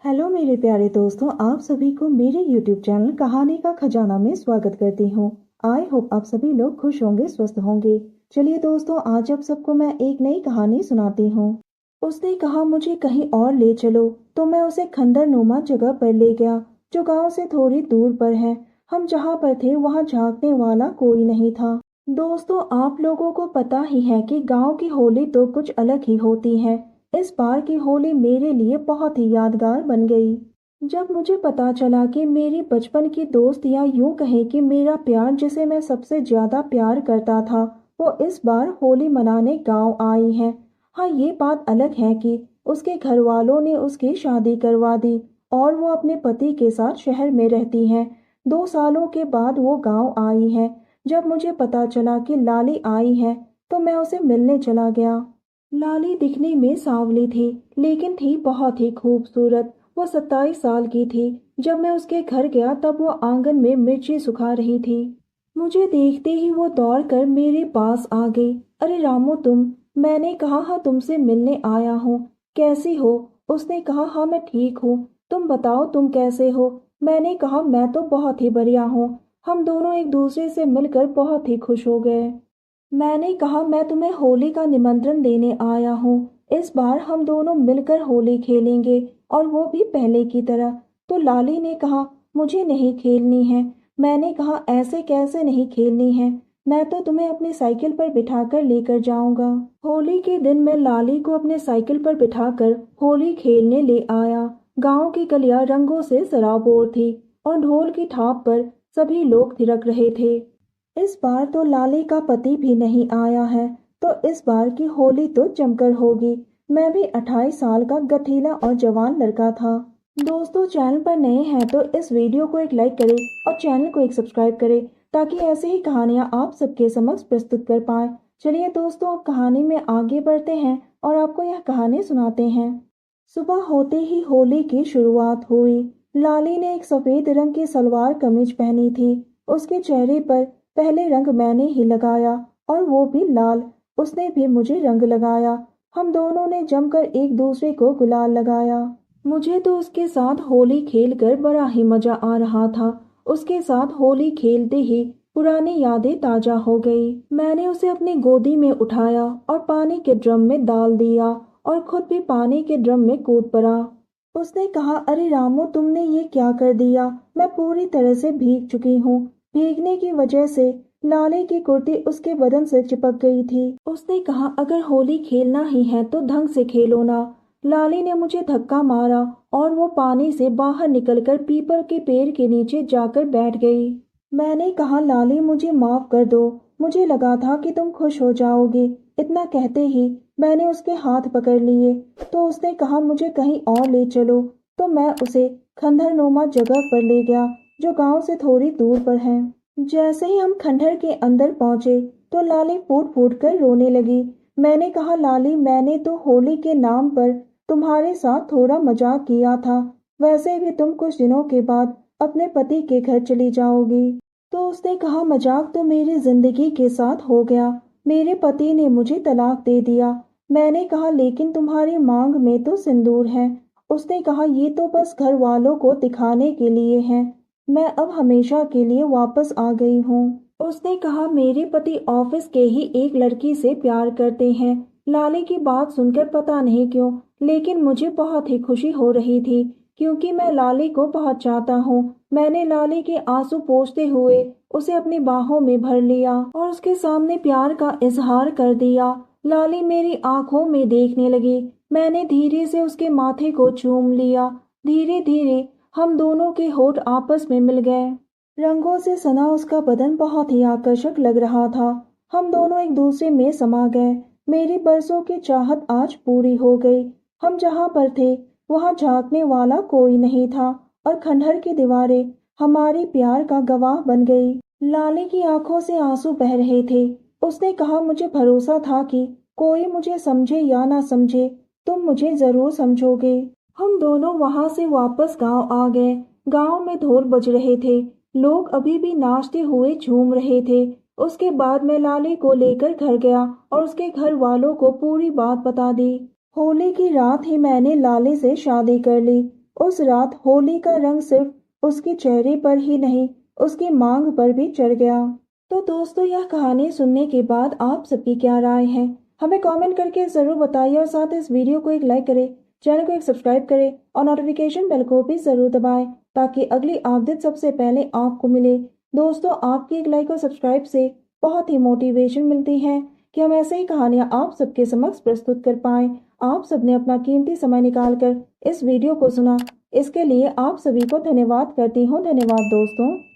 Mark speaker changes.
Speaker 1: Hello मेरे प्यारे दोस्तों, आप सभी को मेरे YouTube चैनल कहानी का खजाना में स्वागत करती हूँ। आई होप आप सभी लोग खुश होंगे, स्वस्थ होंगे। चलिए दोस्तों, आज आप सबको मैं एक नई कहानी सुनाती हूँ। उसने कहा मुझे कहीं और ले चलो, तो मैं उसे खंडर नुमा जगह पर ले गया जो गांव से थोड़ी दूर पर है। हम जहाँ पर थे वहाँ झांकने वाला कोई नहीं था। दोस्तों, आप लोगों को पता ही है कि गांव की होली तो कुछ अलग ही होती है। इस बार की होली मेरे लिए बहुत ही यादगार बन गई। जब मुझे पता चला कि मेरी बचपन की दोस्त, या यूं कहें कि मेरा प्यार जिसे मैं सबसे ज्यादा प्यार करता था, वो इस बार होली मनाने गांव आई है। हाँ, ये बात अलग है कि उसके घर वालों ने उसकी शादी करवा दी और वो अपने पति के साथ शहर में रहती है। 2 सालों के बाद वो गांव आई है। जब मुझे पता चला कि लाली आई है, तो मैं उसे मिलने चला गया। लाली दिखने में सांवली थी, लेकिन थी बहुत ही खूबसूरत। वो 27 साल की थी। जब मैं उसके घर गया तब वो आंगन में मिर्ची सुखा रही थी। मुझे देखते ही वो दौड़कर मेरे पास आ गई। अरे रामू, तुम? मैंने कहा हाँ, तुमसे मिलने आया हूँ। कैसी हो? उसने कहा हाँ, मैं ठीक हूँ। तुम बताओ, तुम कैसे हो? मैंने कहा मैं तो बहुत ही बढ़िया हूँ। हम दोनों एक दूसरे से मिलकर बहुत ही खुश हो गए। मैंने कहा मैं तुम्हें होली का निमंत्रण देने आया हूँ। इस बार हम दोनों मिलकर होली खेलेंगे, और वो भी पहले की तरह। तो लाली ने कहा मुझे नहीं खेलनी है। मैंने कहा ऐसे कैसे नहीं खेलनी है? मैं तो तुम्हें अपनी साइकिल पर बिठाकर लेकर जाऊंगा। होली के दिन मैं लाली को अपने साइकिल पर बिठाकर होली खेलने ले आया। गांव की गलियां रंगों से सराबोर थी और ढोल की थाप पर सभी लोग थिरक रहे थे। इस बार तो लाली का पति भी नहीं आया है, तो इस बार की होली तो जमकर होगी। मैं भी 28 साल का गठीला और जवान लड़का था। दोस्तों, चैनल पर नए हैं तो इस वीडियो को एक लाइक करें और चैनल को एक सब्सक्राइब करें, ताकि ऐसे ही कहानियां आप सबके समक्ष प्रस्तुत कर पाए। चलिए दोस्तों, अब कहानी में आगे बढ़ते हैं और आपको यह कहानी सुनाते हैं। सुबह होते ही होली की शुरुआत हुई। लाली ने एक सफेद रंग की सलवार कमीज पहनी थी। उसके चेहरे पर पहले रंग मैंने ही लगाया, और वो भी लाल। उसने भी मुझे रंग लगाया। हम दोनों ने जमकर एक दूसरे को गुलाल लगाया। मुझे तो उसके साथ होली खेलकर बड़ा ही मजा आ रहा था। उसके साथ होली खेलते ही पुरानी यादें ताजा हो गई। मैंने उसे अपनी गोदी में उठाया और पानी के ड्रम में डाल दिया, और खुद भी पानी के ड्रम में कूद पड़ा। उसने कहा अरे रामू, तुमने ये क्या कर दिया? मैं पूरी तरह से भीग चुकी हूँ। भीगने की वजह से लाली की कुर्ती उसके बदन से चिपक गई थी। उसने कहा अगर होली खेलना ही है तो ढंग से खेलो ना। लाली ने मुझे धक्का मारा और वो पानी से बाहर निकलकर पीपल के पेड़ के नीचे जाकर बैठ गई। मैंने कहा लाली, मुझे माफ कर दो। मुझे लगा था कि तुम खुश हो जाओगे। इतना कहते ही मैंने उसके हाथ पकड़ लिए। तो उसने कहा मुझे कहीं और ले चलो। तो मैं उसे खंडहरनुमा जगह पर ले गया जो गांव से थोड़ी दूर पर है। जैसे ही हम खंडहर के अंदर पहुंचे तो लाली फूट फूट कर रोने लगी। मैंने कहा लाली, मैंने तो होली के नाम पर तुम्हारे साथ थोड़ा मजाक किया था। वैसे भी तुम कुछ दिनों के बाद अपने पति के घर चली जाओगी। तो उसने कहा मजाक तो मेरी जिंदगी के साथ हो गया। मेरे पति ने मुझे तलाक दे दिया। मैंने कहा लेकिन तुम्हारी मांग में तो सिंदूर है। उसने कहा ये तो बस घर वालों को दिखाने के लिए है। मैं अब हमेशा के लिए वापस आ गई हूँ। उसने कहा मेरे पति ऑफिस के ही एक लड़की से प्यार करते हैं। लाली की बात सुनकर पता नहीं क्यों, लेकिन मुझे बहुत ही खुशी हो रही थी, क्योंकि मैं लाली को बहुत चाहता हूँ। मैंने लाली के आंसू पोंछते हुए उसे अपनी बाहों में भर लिया और उसके सामने प्यार का इजहार कर दिया। लाली मेरी आंखों में देखने लगी। मैंने धीरे से उसके माथे को चूम लिया। धीरे धीरे हम दोनों के होठ आपस में मिल गए। रंगों से सना उसका बदन बहुत ही आकर्षक लग रहा था। हम दोनों एक दूसरे में समा गए। मेरी बरसों की चाहत आज पूरी हो गई। हम जहाँ पर थे वहाँ झांकने वाला कोई नहीं था, और खंडहर की दीवारें हमारे प्यार का गवाह बन गई। लाली की आंखों से आंसू बह रहे थे। उसने कहा मुझे भरोसा था कि कोई मुझे समझे या ना समझे, तुम मुझे जरूर समझोगे। हम दोनों वहां से वापस गांव आ गए। गांव में ढोल बज रहे थे। लोग अभी भी नाचते हुए झूम रहे थे। उसके बाद मैं लाली को लेकर घर गया और उसके घर वालों को पूरी बात बता दी। होली की रात ही मैंने लाली से शादी कर ली। उस रात होली का रंग सिर्फ उसके चेहरे पर ही नहीं, उसकी मांग पर भी चढ़ गया। तो दोस्तों, यह कहानी सुनने के बाद आप सबकी क्या राय है, हमें कमेंट करके जरूर बताइए और साथ इस वीडियो को एक लाइक करें, चैनल को एक सब्सक्राइब करें और नोटिफिकेशन बेल को भी जरूर दबाएं ताकि अगली अपडेट सबसे पहले आपको मिले। दोस्तों, आपकी एक लाइक और सब्सक्राइब से बहुत ही मोटिवेशन मिलती है कि हम ऐसे ही कहानियां आप सबके समक्ष प्रस्तुत कर पाएं। आप सबने अपना कीमती समय निकालकर इस वीडियो को सुना, इसके लिए आप सभी को धन्यवाद करती हूँ। धन्यवाद दोस्तों।